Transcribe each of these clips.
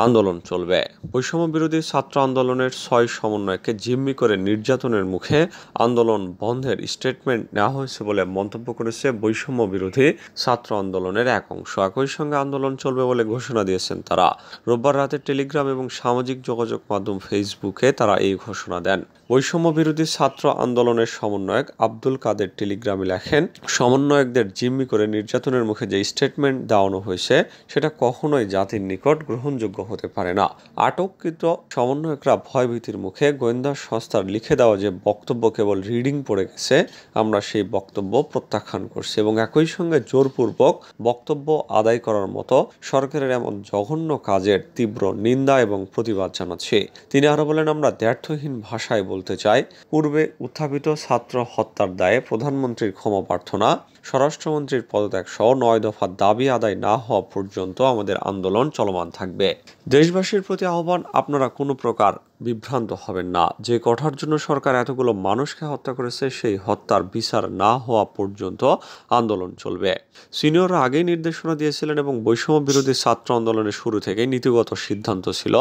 আন্দোলন চলবে। বৈষম্য বিরোধী ছাত্র আন্দোলনের ৬ সমন্বয়ককে জিম্মি করে নির্যাতনের মুখে আন্দোলন বন্ধের স্টেটমেন্ট নেওয়া হয়েছে বলে মন্তব্য করেছে বৈষম্য বিরোধী ছাত্র আন্দোলনের এক অংশ। একই সঙ্গে আন্দোলন চলবে বলে ঘোষণা দিয়েছেন তারা। রোববার রাতে টেলিগ্রাম এবং সামাজিক যোগাযোগ মাধ্যম ফেসবুকে তারা এই ঘোষণা দেন। বৈষম্য বিরোধী ছাত্র আন্দোলনের সমন্বয়ক আব্দুল কাদের টেলিগ্রামে লেখেন, সমন্বয়কদের জিম্মি করে নির্যাতনের মুখে যে স্টেটমেন্ট দেওয়ানো হয়েছে সেটা কখনোই জাতির নিকট গ্রহণযোগ্য হতে পারে না। আটককৃত সমন্বয়করা ভয়ভীতির মুখে গোয়েন্দা সংস্থার লিখে দেওয়া যে বক্তব্য কেবল রিডিং পড়ে গেছে, আমরা সেই বক্তব্য প্রত্যাখ্যান করছি এবং একই সঙ্গে জোরপূর্বক বক্তব্য আদায় করার মতো সরকারের এমন জঘন্য কাজের তীব্র নিন্দা এবং প্রতিবাদ জানাচ্ছি। তিনি আরো বলেন, আমরা দ্ব্যর্থহীন ভাষায় বলতে চাই, পূর্বে উত্থাপিত ছাত্র হত্যার দায়ে প্রধানমন্ত্রীর ক্ষমা প্রার্থনা, স্বরাষ্ট্রমন্ত্রীর পদত্যাগ সহ ৯ দফা দাবি আদায় না হওয়া পর্যন্ত আমাদের আন্দোলন চলমান থাকবে। দেশবাসীর প্রতি আহ্বান, আপনারা কোনো প্রকার বিভ্রান্ত হবেন না। যে কথার জন্য সরকার এতগুলো মানুষকে হত্যা করেছে সেই হত্যার বিচার না হওয়া পর্যন্ত আন্দোলন চলবে। সিনিয়ররা আগেই নির্দেশনা দিয়েছিলেন এবং বৈষম্য বিরোধী ছাত্র আন্দোলনের শুরু থেকে নীতিগত সিদ্ধান্ত ছিল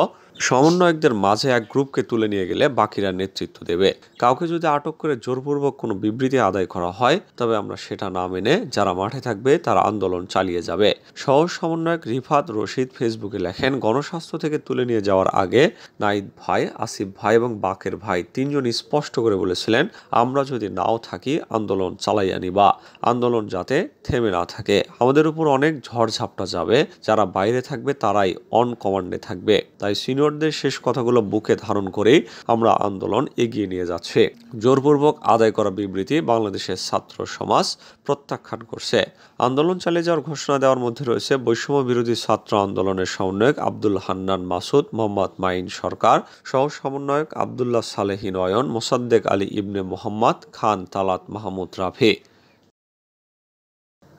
সমন্বয়কদের মাঝে এক গ্রুপকে তুলে নিয়ে গেলে বাকিরা নেতৃত্ব দেবে। কাউকে যদি আটক করে জোরপূর্বক কোনো বিবৃতি আদায় করা হয় তবে আমরা সেটা না মেনে যারা মাঠে থাকবে তারা আন্দোলন চালিয়ে যাবে। সহ সমন্বয়ক রিফাত রশিদ ফেসবুকে লেখেন, গণস্বাস্থ্য থেকে তুলে নিয়ে যাওয়ার আগে নাইদ ভাই, আসিফ ভাই এবং বাকের ভাই তিনজনই স্পষ্ট করে বলেছিলেন, আমরা যদি নাও থাকি আন্দোলন চালাইয়া নিবা, আন্দোলন যাতে থেমে না থাকে। আমাদের উপর অনেক ঝড়ঝাপটা যাবে, যারা বাইরে থাকবে তারাই অন কমান্ডে থাকবে। তাই সিনিয়রদের শেষ কথাগুলো বুকে ধারণ করেই আমরা আন্দোলন এগিয়ে নিয়ে যাচ্ছি। জোরপূর্বক আদায় করা বিবৃতি বাংলাদেশের ছাত্র সমাজ প্রত্যাখ্যান করছে। আন্দোলন চালিয়ে যাওয়ার ঘোষণা দেওয়ার মধ্যে রয়েছে বৈষম্য বিরোধী ছাত্র আন্দোলনের সমন্বয়ক আব্দুল হান্নান মাসুদ, মোহাম্মদ মাইন সরকার, সহ সমন্বয়ক আব্দুল্লাহ সালেহী নয়ন, মোসাদ্দেক আলী ইবনে মোহাম্মদ খান, তালাত মাহমুদ রাফি।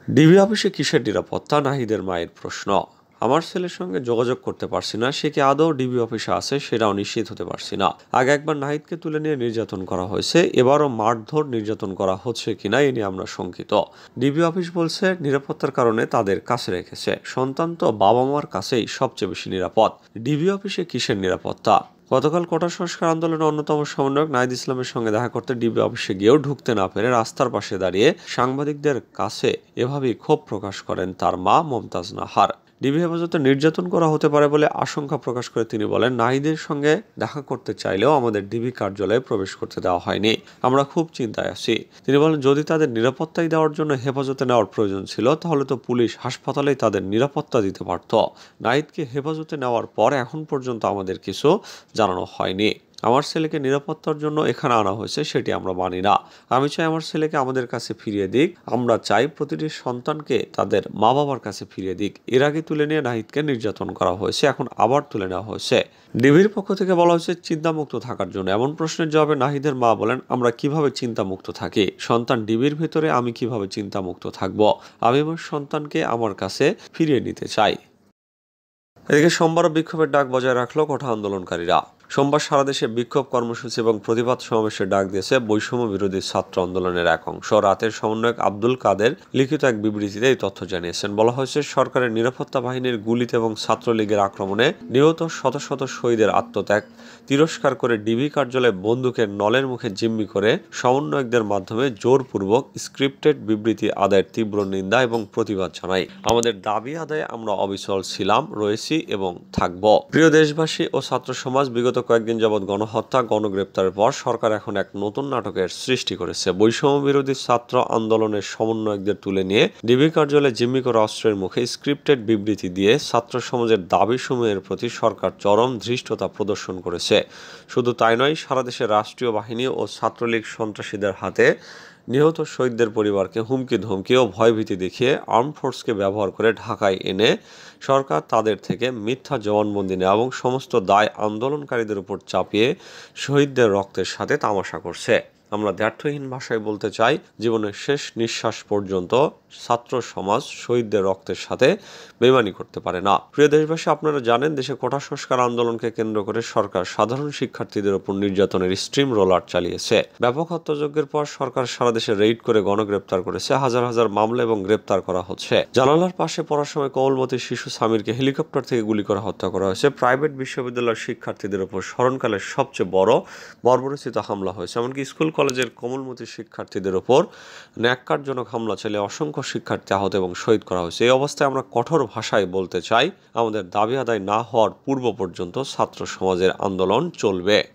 ডিবি অফিসে কিসের নিরাপত্তা? নাহিদের মায়ের প্রশ্ন। আমার ছেলের সঙ্গে যোগাযোগ করতে পারছি না, সে কি আদৌ ডিবি অফিসে আছে সেটাও নিশ্চিত হতে পারছি না। আগে একবার নাহিদকে তুলে নিয়ে নির্যাতন করা হয়েছে, এবারও মারধর নির্যাতন করা হচ্ছে কিনা এ নিয়ে আমরা শঙ্কিত। ডিবি অফিস বলছে নিরাপত্তার কারণে তাদের কাছে রেখেছে। সন্তান তো বাবা মার কাছেই সবচেয়ে বেশি নিরাপদ। ডিবি অফিসে কিসের নিরাপত্তা? গতকাল কোটা সংস্কার আন্দোলনের অন্যতম সমন্বয়ক নাহিদ ইসলামের সঙ্গে দেখা করতে ডিবি অফিসে গিয়েও ঢুকতে না পেরে রাস্তার পাশে দাঁড়িয়ে সাংবাদিকদের কাছে এভাবেই ক্ষোভ প্রকাশ করেন তার মা মমতাজ নাহার। ডিবি হেফাজতে নির্যাতন করা হতে পারে বলে আশঙ্কা প্রকাশ করে তিনি বলেন, নাহিদের সঙ্গে দেখা করতে চাইলেও আমাদের ডিবি কার্যালয়ে প্রবেশ করতে দেওয়া হয়নি, আমরা খুব চিন্তায় আছি। তিনি বলেন, যদি তাদের নিরাপত্তাই দেওয়ার জন্য হেফাজতে নেওয়ার প্রয়োজন ছিল তাহলে তো পুলিশ হাসপাতালেই তাদের নিরাপত্তা দিতে পারত। নাহিদকে হেফাজতে নেওয়ার পর এখন পর্যন্ত আমাদের কিছু জানানো হয়নি। আমার ছেলেকে নিরাপত্তার জন্য এখানে আনা হয়েছে সেটি আমরা মানি না। আমি চাই আমার ছেলেকে আমাদের কাছে ফিরিয়ে দিক। আমরা চাই প্রতিটি সন্তানকে তাদের মা বাবার কাছে ফিরিয়ে দিক। এর আগে তুলে নিয়ে নাহিদকে নির্যাতন করা হয়েছে, এখন আবার তুলে নেওয়া হয়েছে। ডিবির পক্ষ থেকে বলা হয়েছে চিন্তামুক্ত থাকার জন্য। এমন প্রশ্নের জবাবে নাহিদের মা বলেন, আমরা কিভাবে চিন্তামুক্ত থাকি? সন্তান ডিবির ভিতরে, আমি কিভাবে চিন্তামুক্ত থাকব? আমি আমার সন্তানকে আমার কাছে ফিরিয়ে নিতে চাই। এদিকে সোমবার বিক্ষোভের ডাক বজায় রাখলো কোটা আন্দোলনকারীরা। সোমবার সারা দেশে বিক্ষোভ কর্মসূচি এবং প্রতিবাদ সমাবেশের ডাক দিয়েছে বৈষম্য বিরোধী ছাত্র আন্দোলনের এক অংশ। রাতের সমন্বয়ক আব্দুল কাদের লিখিত এক বিবৃতিতে এই তথ্য জানিয়েছেন। বলা হয়েছে, সরকারের নিরাপত্তা বাহিনীর গুলিতে এবং ছাত্রলীগের আক্রমণে নিহত শত শত শহীদের আত্মত্যাগ তিরস্কার করে ডিবি কার্যালয়ে বন্দুকের নলের মুখে জিম্মি করে সমন্বয়কদের মাধ্যমে জোরপূর্বক স্ক্রিপ্টেড বিবৃতি আদায়ের তীব্র নিন্দা এবং প্রতিবাদ জানাই। আমাদের দাবি আদায়ে আমরা অবিচল ছিলাম, রয়েছি এবং থাকব। প্রিয় দেশবাসী ও ছাত্র সমাজ, বিগত কয়েকদিন যাবৎ গণহত্যা, গণগ্রেপ্তারের পর সরকার এখন এক নতুন নাটকের সৃষ্টি করেছে। বৈষম্য বিরোধী ছাত্র আন্দোলনের সমন্বয়কদের তুলে নিয়ে ডিবি কার্যালয়ে জিম্মি করা অস্ত্রের মুখে স্ক্রিপ্টেড বিবৃতি দিয়ে ছাত্র সমাজের দাবিসমূহের প্রতি সরকার চরম ধৃষ্টতা প্রদর্শন করেছে। শুধু তাই নয়, সারা দেশে রাষ্ট্রীয় বাহিনী ও ছাত্রলীগ সন্ত্রাসীদের হাতে নিহত শহীদদের পরিবারকে হুমকি ধমকি ও ভয়ভীতি দেখিয়ে আর্ম ফোর্সকে ব্যবহার করে ঢাকায় এনে সরকার তাদের থেকে মিথ্যা জবানবন্দি নেওয়া এবং সমস্ত দায় আন্দোলনকারীদের উপর চাপিয়ে শহীদদের রক্তের সাথে তামাশা করছে। আমরা দ্ব্যর্থহীন ভাষায় বলতে চাই, জীবনের শেষ নিঃশ্বাস পর্যন্ত ছাত্র সমাজ শহীদদের রক্তের সাথে বেইমানি করতে পারে না। প্রিয় দেশবাসী, আপনারা জানেন দেশে কোটা সংস্কার আন্দোলনকে কেন্দ্র করে সরকার সাধারণ শিক্ষার্থীদের উপর নির্যাতনের স্ট্রিম রোলার চালিয়েছে। ব্যাপক হত্যাযজ্ঞের পর সরকার সারা দেশে রেইড করে গণগ্রেপ্তার করেছে। হাজার হাজার মামলা এবং গ্রেপ্তার করা হচ্ছে। জানালার পাশে পড়ার সময় কোমলমতি শিশু সামিরকে হেলিকপ্টার থেকে গুলি করে হত্যা করা হয়েছে। প্রাইভেট বিশ্ববিদ্যালয়ের শিক্ষার্থীদের উপর স্মরণকালের সবচেয়ে বড় বর্বরোচিত হামলা হয়েছে। এমনকি স্কুল কলেজের কোমলমতি শিক্ষার্থীদের উপর ন্যাক্কারজনক হামলা চালিয়ে অসংখ্য শিক্ষার্থী আহত এবং শহীদ করা হয়েছে। এই অবস্থায় আমরা কঠোর ভাষায় বলতে চাই, আমাদের দাবি আদায় না হওয়ার পূর্ব পর্যন্ত ছাত্র সমাজের আন্দোলন চলবে।